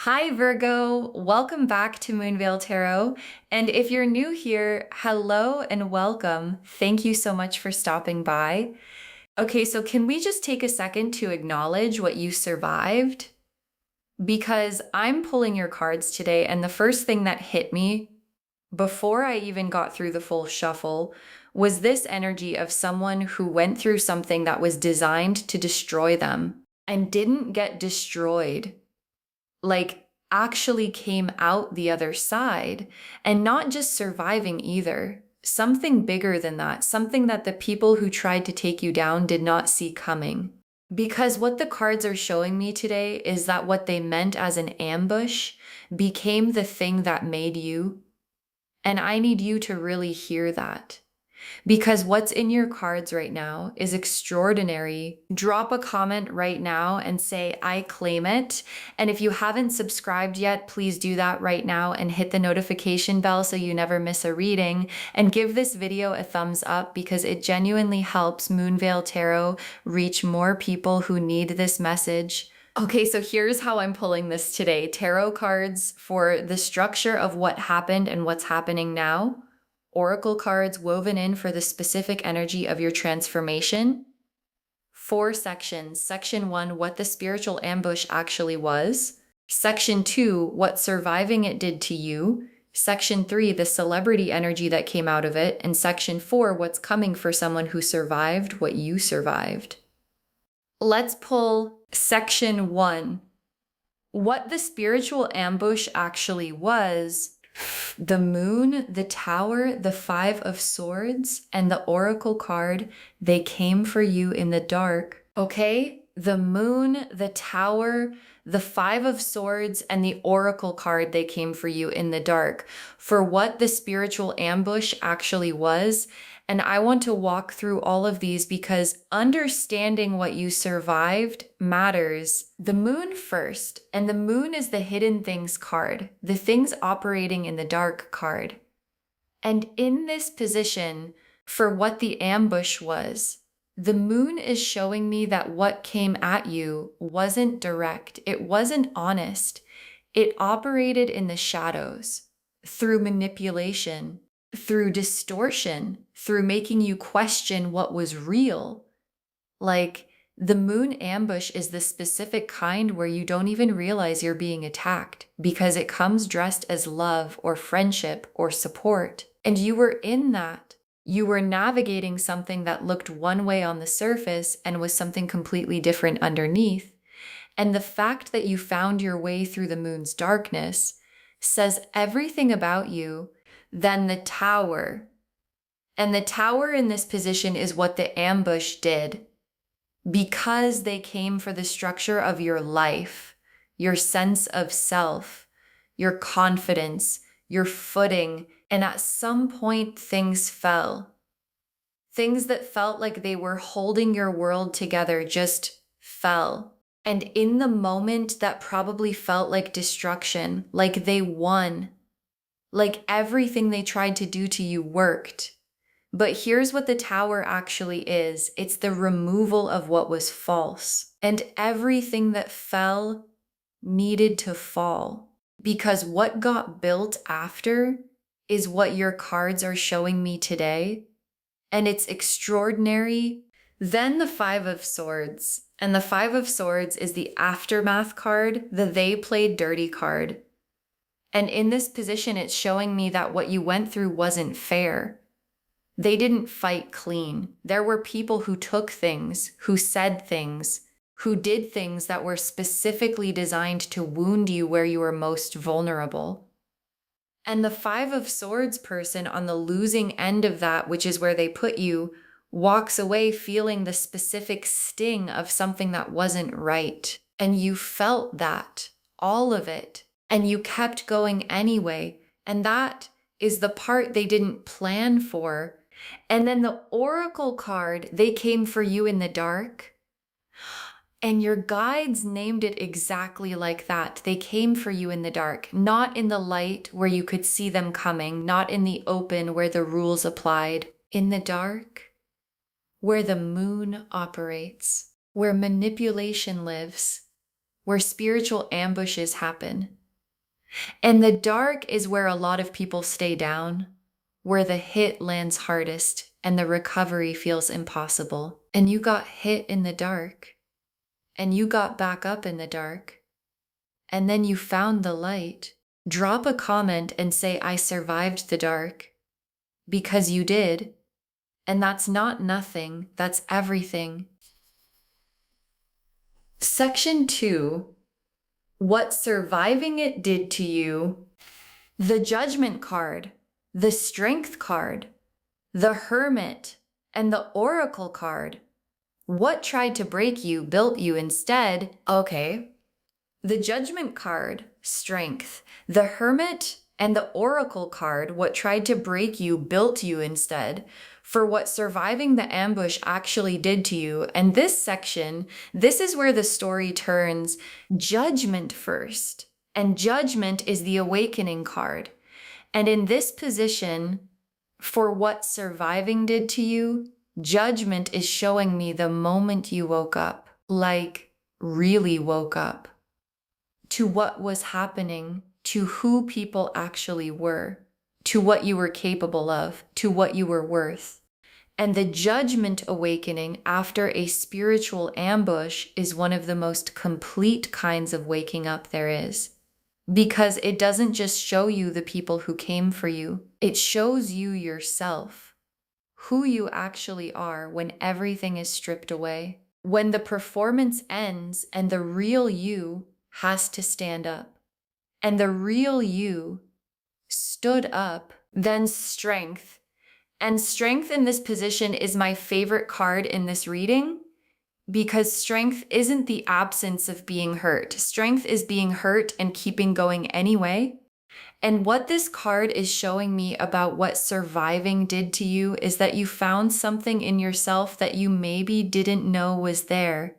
Hi Virgo, welcome back to Moonveil Tarot. And if you're new here, hello and welcome. Thank you so much for stopping by. Okay, so can we just take a second to acknowledge what you survived? Because I'm pulling your cards today, and the first thing that hit me before I even got through the full shuffle was this energy of someone who went through something that was designed to destroy them and didn't get destroyed. Like actually came out the other side, and not just surviving either. Something bigger than that, something that the people who tried to take you down did not see coming. Because what the cards are showing me today is that what they meant as an ambush became the thing that made you. And I need you to really hear that. Because what's in your cards right now is extraordinary. Drop a comment right now and say, I claim it. And if you haven't subscribed yet, please do that right now and hit the notification bell so you never miss a reading. And give this video a thumbs up because it genuinely helps Moonveil Tarot reach more people who need this message. Okay, so here's how I'm pulling this today. Tarot cards for the structure of what happened and what's happening now. Oracle cards woven in for the specific energy of your transformation. 4 sections. Section 1, what the spiritual ambush actually was. Section 2, what surviving it did to you. Section 3, the celebrity energy that came out of it. And Section 4, what's coming for someone who survived what you survived. Let's pull Section 1. What the spiritual ambush actually was. The moon, the tower, the 5 of swords, and the oracle card, they came for you in the dark. Okay? The moon, the tower, the 5 of swords, and the oracle card, they came for you in the dark. For what the spiritual ambush actually was. And I want to walk through all of these because understanding what you survived matters. The moon first, and the moon is the hidden things card, the things operating in the dark card. And in this position, for what the ambush was, the moon is showing me that what came at you wasn't direct, it wasn't honest. It operated in the shadows, through manipulation, through distortion, through making you question what was real. Like, the moon ambush is the specific kind where you don't even realize you're being attacked because it comes dressed as love or friendship or support. And you were in that. You were navigating something that looked one way on the surface and was something completely different underneath. And the fact that you found your way through the moon's darkness says everything about you than the tower. And the tower in this position is what the ambush did. Because they came for the structure of your life, your sense of self, your confidence, your footing, and at some point things fell. Things that felt like they were holding your world together just fell. And in the moment that probably felt like destruction, like they won, like everything they tried to do to you worked. But here's what the tower actually is. It's the removal of what was false. And everything that fell needed to fall. Because what got built after is what your cards are showing me today. And it's extraordinary. Then the 5 of swords. And the 5 of swords is the aftermath card, the they played dirty card. And in this position, it's showing me that what you went through wasn't fair. They didn't fight clean. There were people who took things, who said things, who did things that were specifically designed to wound you where you were most vulnerable. And the 5 of swords person on the losing end of that, which is where they put you, walks away feeling the specific sting of something that wasn't right. And you felt that, all of it. And you kept going anyway. And that is the part they didn't plan for. And then the oracle card, they came for you in the dark. And your guides named it exactly like that. They came for you in the dark, not in the light where you could see them coming, not in the open where the rules applied. In the dark, where the moon operates, where manipulation lives, where spiritual ambushes happen. And the dark is where a lot of people stay down, where the hit lands hardest and the recovery feels impossible. And you got hit in the dark, and you got back up in the dark, and then you found the light. Drop a comment and say, I survived the dark, because you did. And that's not nothing, that's everything. Section 2, what surviving it did to you. The Judgment card, the Strength card, the Hermit, and the Oracle card. What tried to break you built you instead. Okay. The Judgment card, Strength, the Hermit, and the Oracle card, what tried to break you built you instead, for what surviving the ambush actually did to you. And this section, this is where the story turns Judgment first. And Judgment is the Awakening card. And in this position, for what surviving did to you, Judgment is showing me the moment you woke up, like really woke up, to what was happening, to who people actually were, to what you were capable of, to what you were worth. And the Judgment awakening after a spiritual ambush is one of the most complete kinds of waking up there is. Because it doesn't just show you the people who came for you, it shows you yourself, who you actually are when everything is stripped away. When the performance ends and the real you has to stand up. And the real you stood up, then Strength. And Strength in this position is my favorite card in this reading because Strength isn't the absence of being hurt. Strength is being hurt and keeping going anyway. And what this card is showing me about what surviving did to you is that you found something in yourself that you maybe didn't know was there.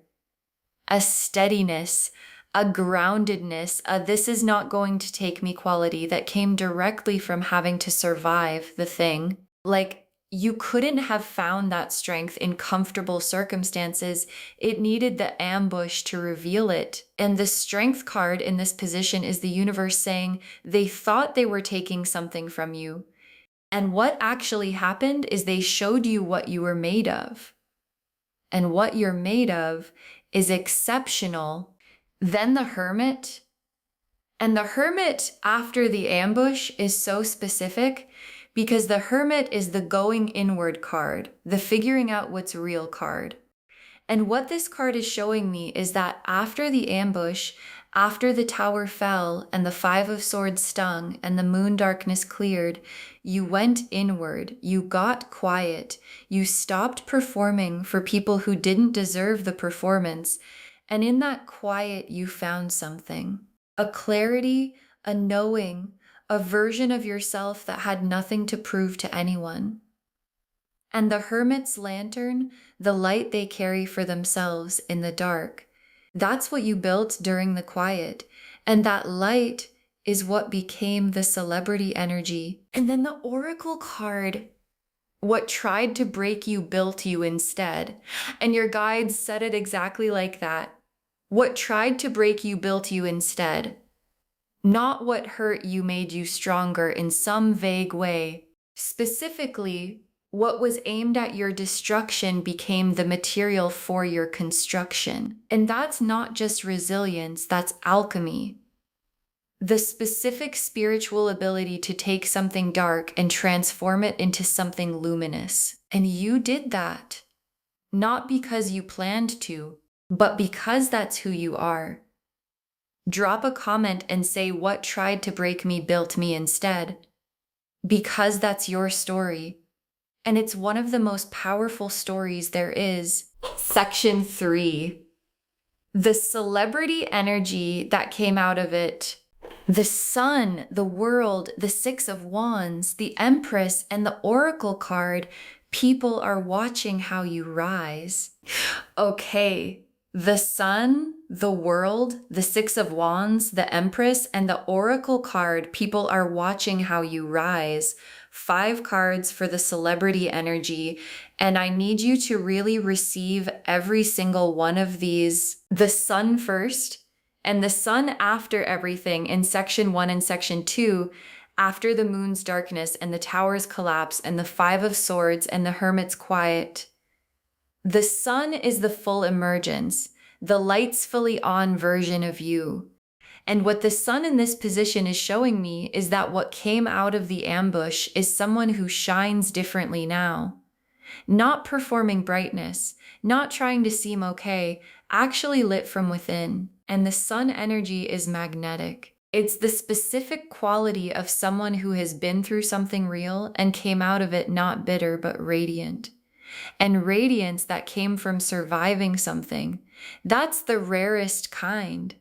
A steadiness, a groundedness, a this is not going to take me quality that came directly from having to survive the thing. Like, you couldn't have found that strength in comfortable circumstances. It needed the ambush to reveal it. And the Strength card in this position is the universe saying they thought they were taking something from you. And what actually happened is they showed you what you were made of. And what you're made of is exceptional. Then the Hermit. And the Hermit after the ambush is so specific because the Hermit is the going inward card, the figuring out what's real card. And what this card is showing me is that after the ambush, after the tower fell and the 5 of Swords stung and the moon darkness cleared, you went inward, you got quiet, you stopped performing for people who didn't deserve the performance. And in that quiet, you found something, a clarity, a knowing, a version of yourself that had nothing to prove to anyone. And the Hermit's lantern, the light they carry for themselves in the dark, that's what you built during the quiet. And that light is what became the celebrity energy. And then the Oracle card, what tried to break you built you instead. And your guides said it exactly like that. What tried to break you built you instead. Not what hurt you made you stronger in some vague way. Specifically, what was aimed at your destruction became the material for your construction. And that's not just resilience, that's alchemy. The specific spiritual ability to take something dark and transform it into something luminous. And you did that. Not because you planned to, but because that's who you are. Drop a comment and say what tried to break me built me instead. Because that's your story. And it's one of the most powerful stories there is. Section 3. The celebrity energy that came out of it. The sun, the world, the 6 of Wands, the Empress, and the Oracle card. People are watching how you rise. Okay. The sun, the world, the 6 of Wands, the Empress, and the Oracle card, people are watching how you rise. 5 cards for the celebrity energy. And I need you to really receive every single one of these. The sun first, And the sun after everything in section 1 and section 2, after the moon's darkness and the tower's collapse and the 5 of swords and the hermit's quiet, the sun is the full emergence, the lights fully on version of you. And what the sun in this position is showing me is that what came out of the ambush is someone who shines differently now. Not performing brightness, not trying to seem okay, actually lit from within. And the sun energy is magnetic. It's the specific quality of someone who has been through something real and came out of it not bitter but radiant. And radiance that came from surviving something, that's the rarest kind.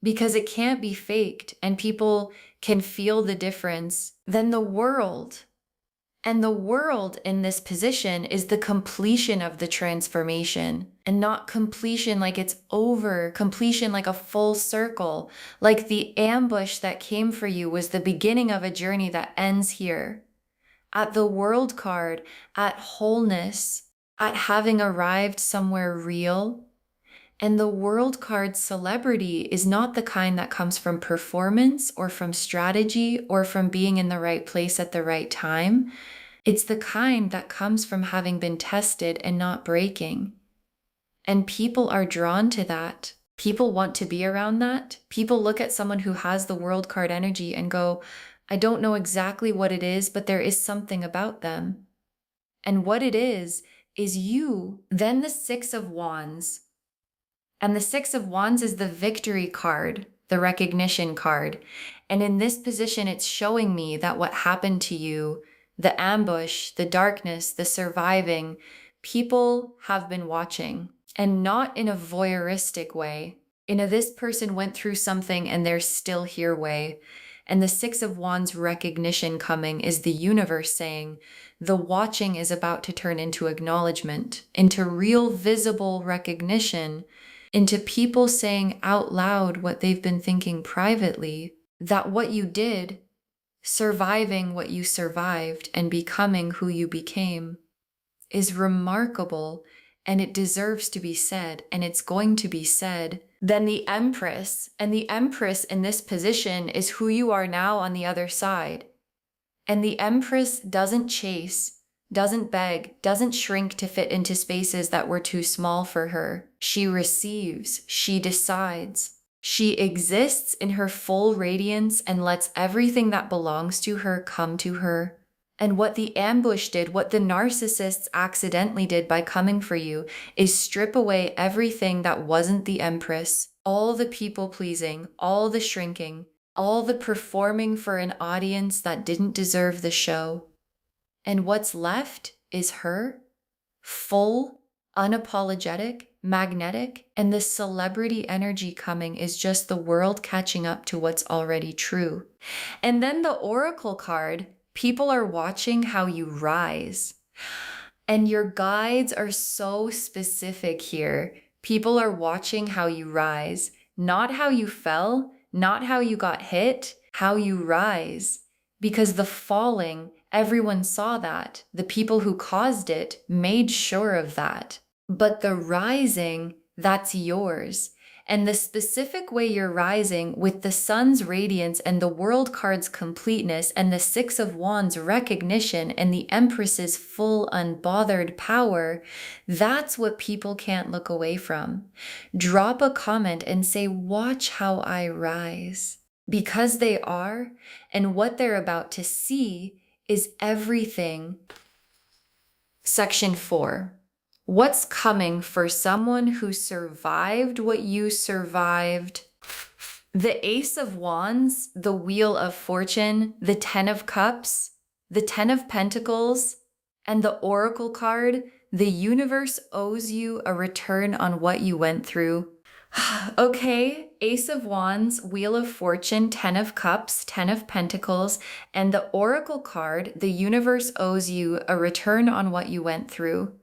Because it can't be faked and people can feel the difference. Then the world, and the world in this position is the completion of the transformation, and not completion like it's over, completion like a full circle, like the ambush that came for you was the beginning of a journey that ends here. At the world card, at wholeness, at having arrived somewhere real. And the world card celebrity is not the kind that comes from performance or from strategy or from being in the right place at the right time. It's the kind that comes from having been tested and not breaking. And people are drawn to that. People want to be around that. People look at someone who has the world card energy and go, I don't know exactly what it is, but there is something about them. And what it is you. Then the 6 of Wands. And the 6 of Wands is the victory card, the recognition card. And in this position, it's showing me that what happened to you, the ambush, the darkness, the surviving, people have been watching. And not in a voyeuristic way. In a this person went through something and they're still here way. And the 6 of Wands recognition coming is the universe saying, the watching is about to turn into acknowledgement, into real visible recognition, into people saying out loud what they've been thinking privately, that what you did, surviving what you survived and becoming who you became, is remarkable and it deserves to be said, and it's going to be said. Then the Empress, and the Empress in this position is who you are now on the other side. And the Empress doesn't chase, doesn't beg, doesn't shrink to fit into spaces that were too small for her. She receives, she decides. She exists in her full radiance and lets everything that belongs to her come to her. And what the ambush did, what the narcissists accidentally did by coming for you, is strip away everything that wasn't the Empress, all the people pleasing, all the shrinking, all the performing for an audience that didn't deserve the show. And what's left is her, full, unapologetic, magnetic, and the celebrity energy coming is just the world catching up to what's already true. And then the Oracle card, people are watching how you rise. And your guides are so specific here. People are watching how you rise, not how you fell, not how you got hit, how you rise. Because the falling, everyone saw that. The people who caused it made sure of that. But the rising, that's yours. And the specific way you're rising with the sun's radiance and the world card's completeness and the 6 of Wands recognition and the Empress's full unbothered power, that's what people can't look away from. Drop a comment and say, watch how I rise. Because they are, and what they're about to see is everything. Section 4. What's coming for someone who survived what you survived? The Ace of Wands, the Wheel of Fortune, the 10 of Cups, the 10 of Pentacles, and the Oracle card, the universe owes you a return on what you went through. Okay, Ace of Wands, Wheel of Fortune, 10 of Cups, 10 of Pentacles, and the Oracle card, the universe owes you a return on what you went through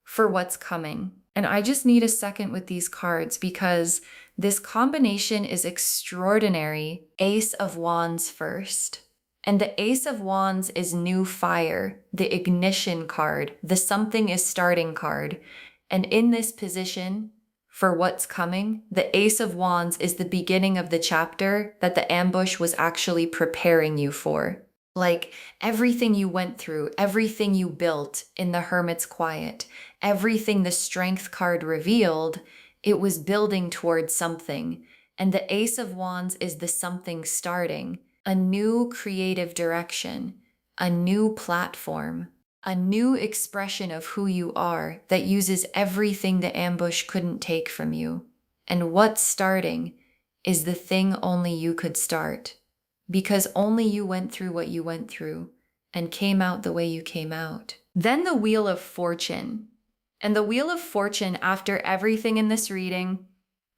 for what's coming. And I just need a second with these cards because this combination is extraordinary. Ace of Wands first. And the Ace of Wands is new fire, the ignition card, the something is starting card. And in this position, for what's coming. The Ace of Wands is the beginning of the chapter that the ambush was actually preparing you for. Like everything you went through, everything you built in the Hermit's Quiet, everything the Strength card revealed, it was building towards something. And the Ace of Wands is the something starting, a new creative direction, a new platform, a new expression of who you are that uses everything the ambush couldn't take from you. And what's starting is the thing only you could start, because only you went through what you went through and came out the way you came out. Then the Wheel of Fortune. And the Wheel of Fortune, after everything in this reading,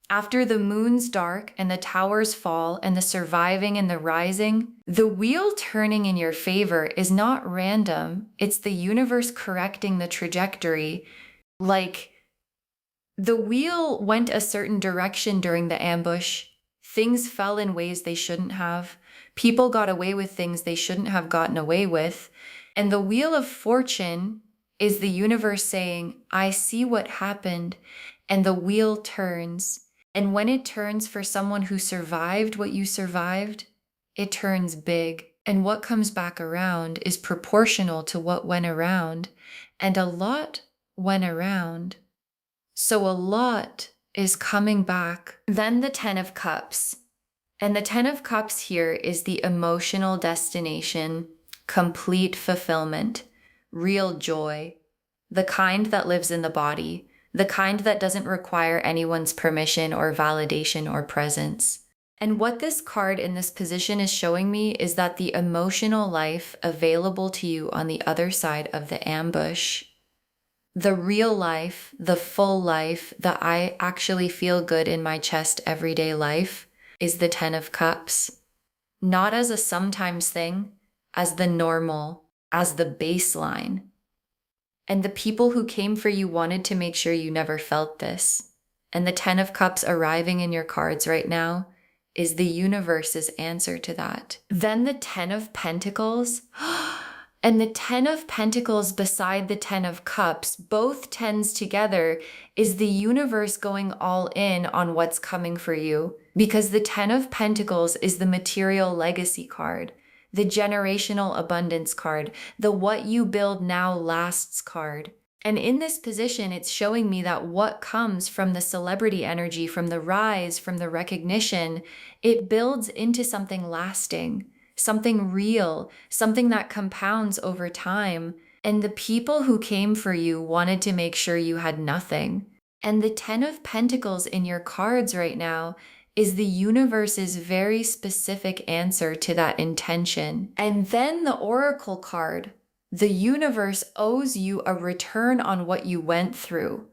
after the moon's dark and the towers fall and the surviving and the rising, the wheel turning in your favor is not random. It's the universe correcting the trajectory. Like, the wheel went a certain direction during the ambush. Things fell in ways they shouldn't have. People got away with things they shouldn't have gotten away with. And the Wheel of Fortune is the universe saying, I see what happened, and the wheel turns. And when it turns for someone who survived what you survived, it turns big. And what comes back around is proportional to what went around. And a lot went around. So a lot is coming back. Then the Ten of Cups. And the Ten of Cups here is the emotional destination, complete fulfillment, real joy, the kind that lives in the body, the kind that doesn't require anyone's permission or validation or presence. And what this card in this position is showing me is that the emotional life available to you on the other side of the ambush, the real life, the full life, that I actually feel good in my chest everyday life, is the Ten of Cups. Not as a sometimes thing, as the normal, as the baseline. And the people who came for you wanted to make sure you never felt this. And the Ten of Cups arriving in your cards right now is the universe's answer to that. Then the Ten of Pentacles. And the Ten of Pentacles beside the Ten of Cups, both tens together, is the universe going all in on what's coming for you. Because the Ten of Pentacles is the material legacy card, the generational abundance card, the what you build now lasts card. And in this position, it's showing me that what comes from the celebrity energy, from the rise, from the recognition, it builds into something lasting, something real, something that compounds over time. And the people who came for you wanted to make sure you had nothing. And the Ten of Pentacles in your cards right now is the universe's very specific answer to that intention. And then the Oracle card, the universe owes you a return on what you went through.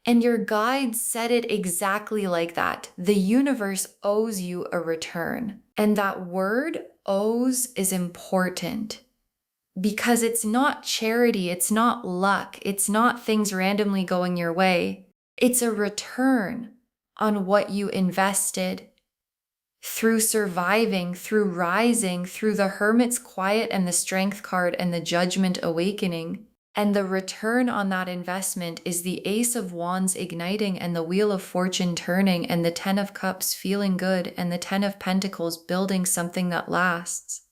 And your guide said it exactly like that. The universe owes you a return. And that word owes is important because it's not charity, it's not luck, it's not things randomly going your way. It's a return on what you invested through surviving, through rising, through the Hermit's Quiet and the Strength card and the Judgment awakening. And the return on that investment is the Ace of Wands igniting and the Wheel of Fortune turning and the Ten of Cups feeling good and the Ten of Pentacles building something that lasts.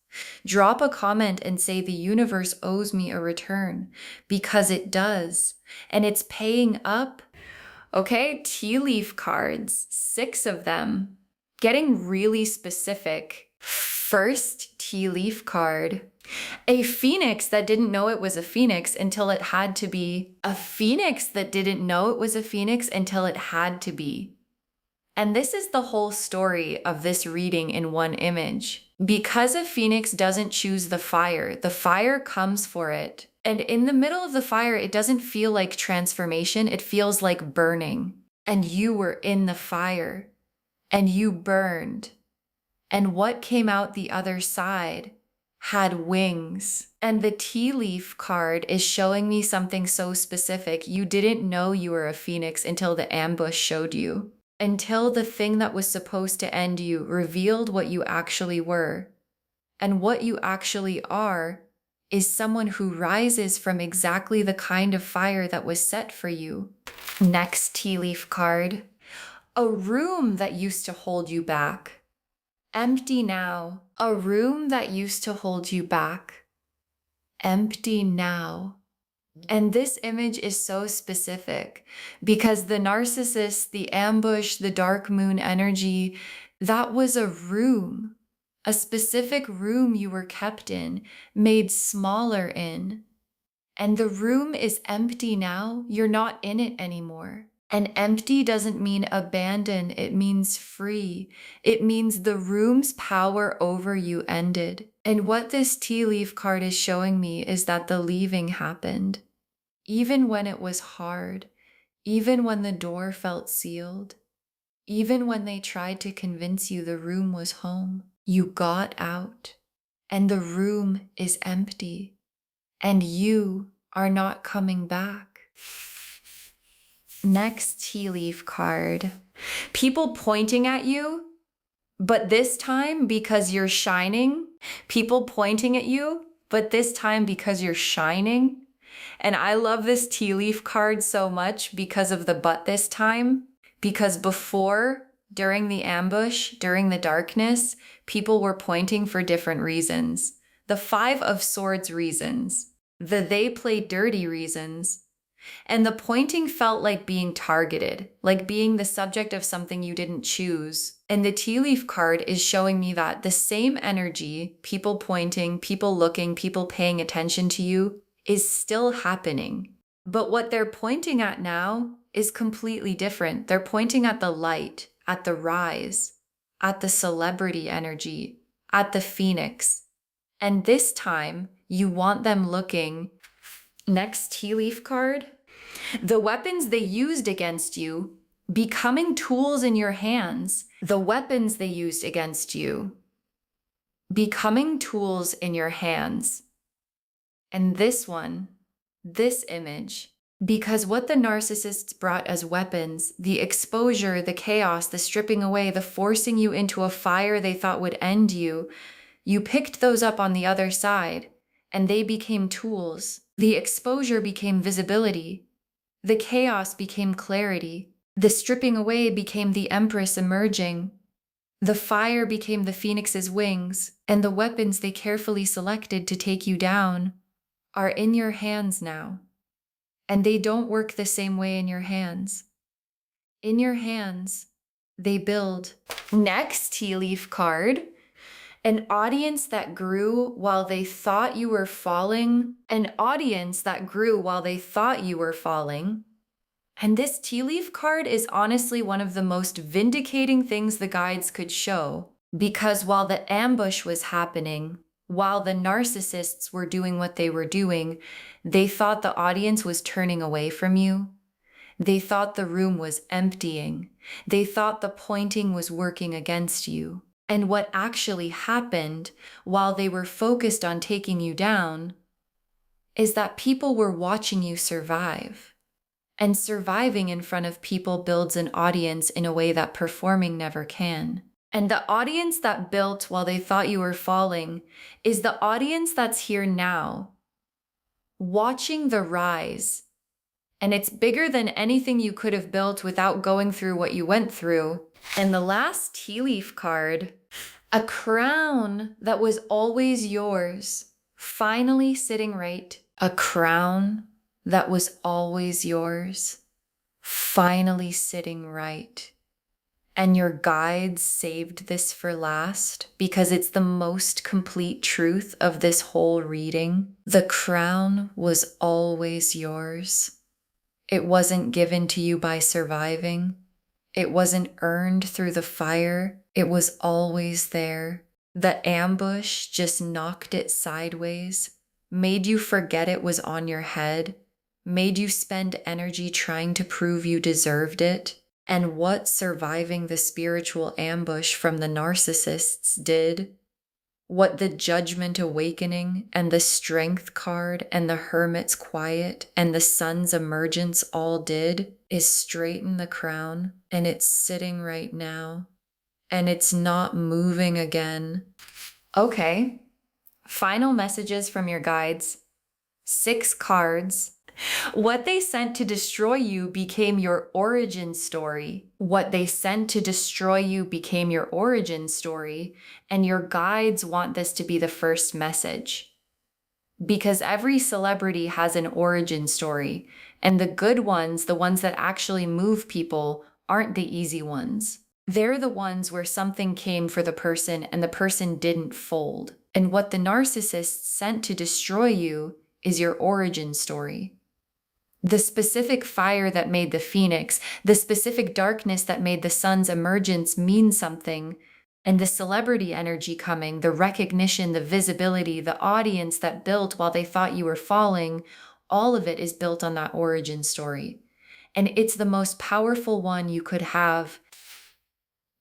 Drop a comment and say the universe owes me a return, because it does. And it's paying up. Okay, tea leaf cards, 6 of them. Getting really specific. First tea leaf card. A phoenix that didn't know it was a phoenix until it had to be. A phoenix that didn't know it was a phoenix until it had to be. And this is the whole story of this reading in one image. Because a phoenix doesn't choose the fire comes for it. And in the middle of the fire, it doesn't feel like transformation. It feels like burning. And you were in the fire. And you burned. And what came out the other side had wings. And the tea leaf card is showing me something so specific. You didn't know you were a phoenix until the ambush showed you. Until the thing that was supposed to end you revealed what you actually were. And what you actually are is someone who rises from exactly the kind of fire that was set for you. Next tea leaf card. A room that used to hold you back. Empty now. A room that used to hold you back. Empty now. And this image is so specific because the narcissist, the ambush, the dark moon energy, that was a room, a specific room you were kept in, made smaller in. And the room is empty now. You're not in it anymore. And empty doesn't mean abandoned. It means free. It means the room's power over you ended. And what this tea leaf card is showing me is that the leaving happened. Even when it was hard, even when the door felt sealed, even when they tried to convince you the room was home, you got out and the room is empty and you are not coming back. Next tea leaf card. People pointing at you, but this time because you're shining. People pointing at you, but this time because you're shining. And I love this tea leaf card so much because of the but this time. Because before, during the ambush, during the darkness, people were pointing for different reasons. The 5 of Swords reasons. The they play dirty reasons. And the pointing felt like being targeted, like being the subject of something you didn't choose. And the tea leaf card is showing me that the same energy, people pointing, people looking, people paying attention to you, is still happening. But what they're pointing at now is completely different. They're pointing at the light, at the rise, at the celebrity energy, at the phoenix. And this time, you want them looking. Next tea leaf card. The weapons they used against you becoming tools in your hands. The weapons they used against you becoming tools in your hands. And this one, this image, because what the narcissists brought as weapons, the exposure, the chaos, the stripping away, the forcing you into a fire they thought would end you, you picked those up on the other side, and they became tools. The exposure became visibility. The chaos became clarity. The stripping away became the Empress emerging. The fire became the Phoenix's wings, and the weapons they carefully selected to take you down are in your hands now. And they don't work the same way in your hands. In your hands, they build. Next tea leaf card. An audience that grew while they thought you were falling. An audience that grew while they thought you were falling. And this tea leaf card is honestly one of the most vindicating things the guides could show. Because while the ambush was happening, while the narcissists were doing what they were doing, they thought the audience was turning away from you. They thought the room was emptying. They thought the pointing was working against you. And what actually happened while they were focused on taking you down is that people were watching you survive. And surviving in front of people builds an audience in a way that performing never can. And the audience that built while they thought you were falling is the audience that's here now, watching the rise. And it's bigger than anything you could have built without going through what you went through. And the last tea leaf card, a crown that was always yours, finally sitting right. A crown that was always yours, finally sitting right. And your guides saved this for last because it's the most complete truth of this whole reading. The crown was always yours. It wasn't given to you by surviving. It wasn't earned through the fire. It was always there. The ambush just knocked it sideways, made you forget it was on your head, made you spend energy trying to prove you deserved it. And what surviving the spiritual ambush from the narcissists did, what the Judgment Awakening and the Strength card and the Hermit's Quiet and the Sun's Emergence all did, is straighten the crown, and it's sitting right now, and it's not moving again. Okay, Final messages from your guides. 6 cards. What they sent to destroy you became your origin story. What they sent to destroy you became your origin story, and your guides want this to be the first message. Because every celebrity has an origin story, and the good ones, the ones that actually move people, aren't the easy ones. They're the ones where something came for the person and the person didn't fold. And what the narcissist sent to destroy you is your origin story. The specific fire that made the phoenix, the specific darkness that made the sun's emergence mean something, and the celebrity energy coming, the recognition, the visibility, the audience that built while they thought you were falling, all of it is built on that origin story. And it's the most powerful one you could have.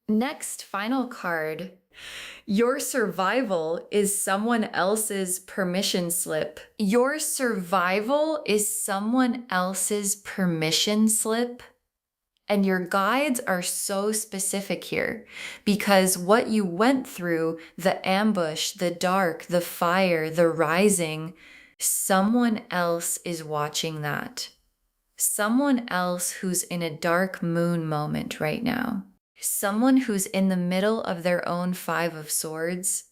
Next, final card. Your survival is someone else's permission slip. Your survival is someone else's permission slip. And your guides are so specific here because what you went through, the ambush, the dark, the fire, the rising, someone else is watching that. Someone else who's in a dark moon moment right now. Someone who's in the middle of their own 5 of Swords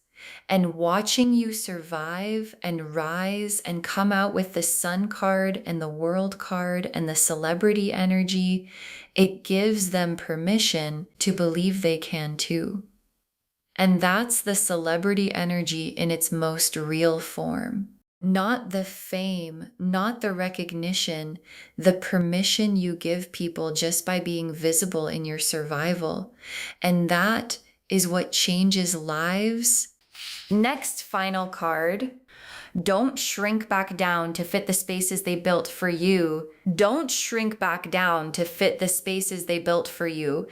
and watching you survive and rise and come out with the Sun card and the World card and the celebrity energy, it gives them permission to believe they can too. And that's the celebrity energy in its most real form. Not the fame, not the recognition, the permission you give people just by being visible in your survival. And that is what changes lives. Next final card. Don't shrink back down to fit the spaces they built for you. Don't shrink back down to fit the spaces they built for you.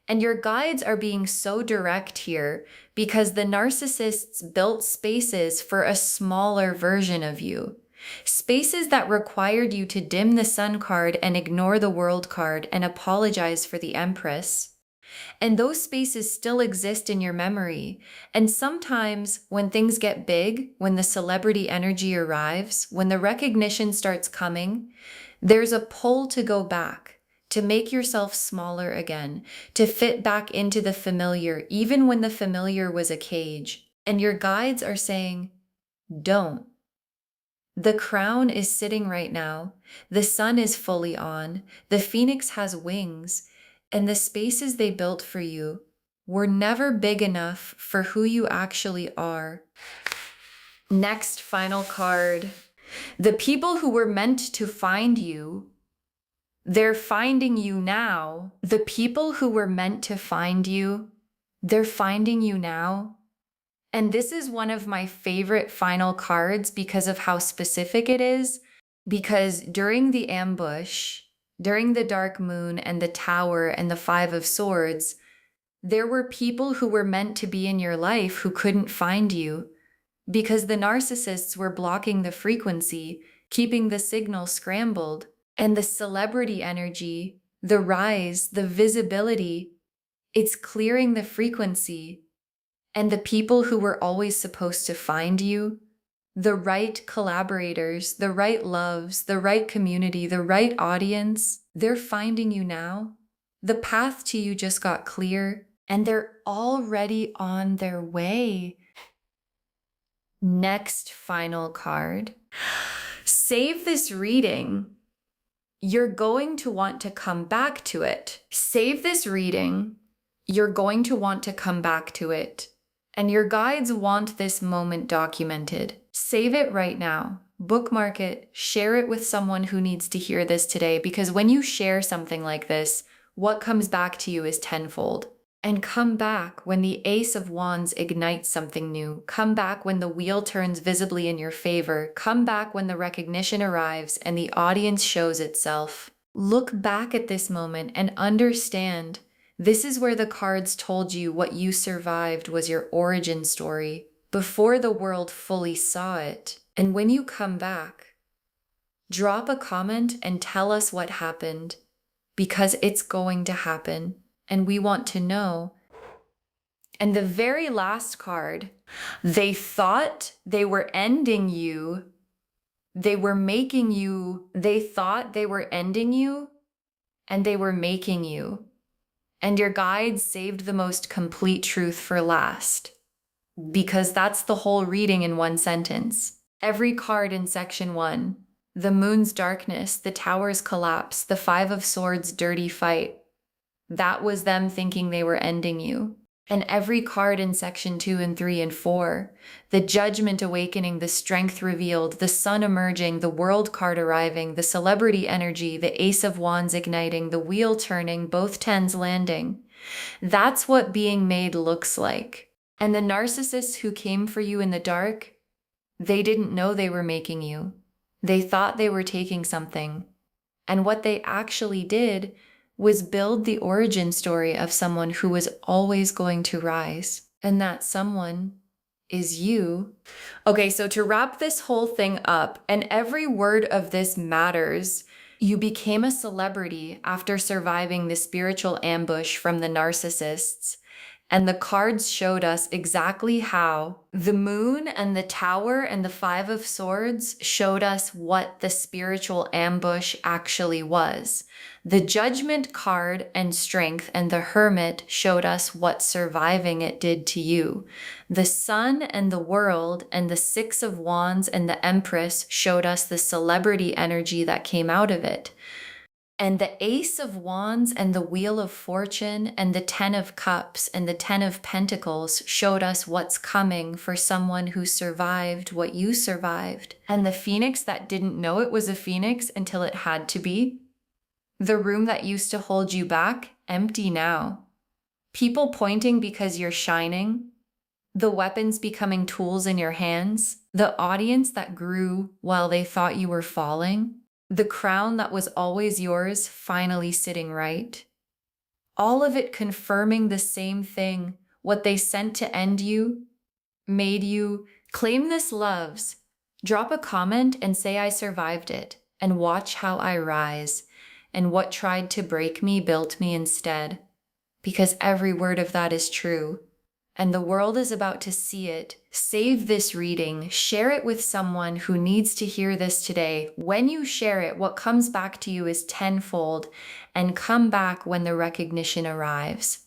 And your guides are being so direct here because the narcissists built spaces for a smaller version of you. Spaces that required you to dim the Sun card and ignore the World card and apologize for the Empress. And those spaces still exist in your memory. And sometimes when things get big, when the celebrity energy arrives, when the recognition starts coming, there's a pull to go back, to make yourself smaller again, to fit back into the familiar, even when the familiar was a cage. And your guides are saying, don't. The crown is sitting right now. The sun is fully on. The phoenix has wings. And the spaces they built for you were never big enough for who you actually are. Next final card. The people who were meant to find you, they're finding you now. The people who were meant to find you, they're finding you now. And this is one of my favorite final cards because of how specific it is. Because during the ambush, during the dark moon and the tower and the 5 of Swords, there were people who were meant to be in your life who couldn't find you because the narcissists were blocking the frequency, keeping the signal scrambled. And the celebrity energy, the rise, the visibility, it's clearing the frequency. And the people who were always supposed to find you, the right collaborators, the right loves, the right community, the right audience, they're finding you now. The path to you just got clear, and they're already on their way. Next final card. Save this reading. You're going to want to come back to it. Save this reading. You're going to want to come back to it. And your guides want this moment documented. Save it right now. Bookmark it. Share it with someone who needs to hear this today, because when you share something like this, what comes back to you is tenfold. And come back when the Ace of Wands ignites something new. Come back when the wheel turns visibly in your favor. Come back when the recognition arrives and the audience shows itself. Look back at this moment and understand this is where the cards told you what you survived was your origin story before the world fully saw it. And when you come back, drop a comment and tell us what happened, because it's going to happen and we want to know. And the very last card, they thought they were ending you. They were making you, they thought they were ending you, and they were making you. And your guides saved the most complete truth for last, because that's the whole reading in one sentence. Every card in section 1, the moon's darkness, the tower's collapse, the 5 of swords, dirty fight, that was them thinking they were ending you. And every card in section 2 and 3 and 4, the judgment awakening, the strength revealed, the sun emerging, the world card arriving, the celebrity energy, the ace of wands igniting, the wheel turning, both tens landing. That's what being made looks like. And the narcissists who came for you in the dark, they didn't know they were making you. They thought they were taking something. And what they actually did was build the origin story of someone who was always going to rise. And that someone is you. Okay, so to wrap this whole thing up, and every word of this matters, you became a celebrity after surviving the spiritual ambush from the narcissists. And the cards showed us exactly how. The moon and the tower and the 5 of swords showed us what the spiritual ambush actually was. The judgment card and strength and the hermit showed us what surviving it did to you. The sun and the world and the 6 of wands and the empress showed us the celebrity energy that came out of it. And the ace of wands and the wheel of fortune and the 10 of cups and the 10 of pentacles showed us what's coming for someone who survived what you survived. And the phoenix that didn't know it was a phoenix until it had to be. The room that used to hold you back, empty now. People pointing because you're shining. The weapons becoming tools in your hands. The audience that grew while they thought you were falling. The crown that was always yours finally sitting right. All of it confirming the same thing. What they sent to end you, made you. Claim this loves. Drop a comment and say I survived it. And watch how I rise. And what tried to break me built me instead. Because every word of that is true. And the world is about to see it. Save this reading, share it with someone who needs to hear this today. When you share it, what comes back to you is tenfold, and come back when the recognition arrives.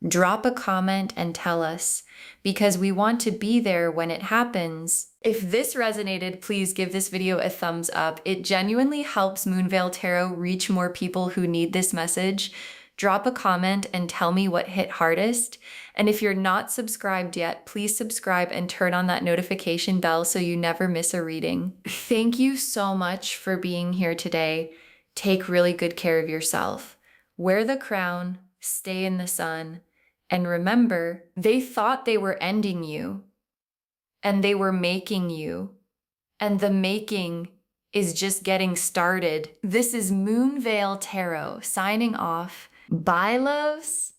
Drop a comment and tell us, because we want to be there when it happens. If this resonated, please give this video a thumbs up. It genuinely helps Moonveil Tarot reach more people who need this message. Drop a comment and tell me what hit hardest. And if you're not subscribed yet, please subscribe and turn on that notification bell so you never miss a reading. Thank you so much for being here today. Take really good care of yourself. Wear the crown, stay in the sun, and remember, they thought they were ending you, and they were making you, and the making is just getting started. This is Moonveil Tarot signing off. Bye, loves.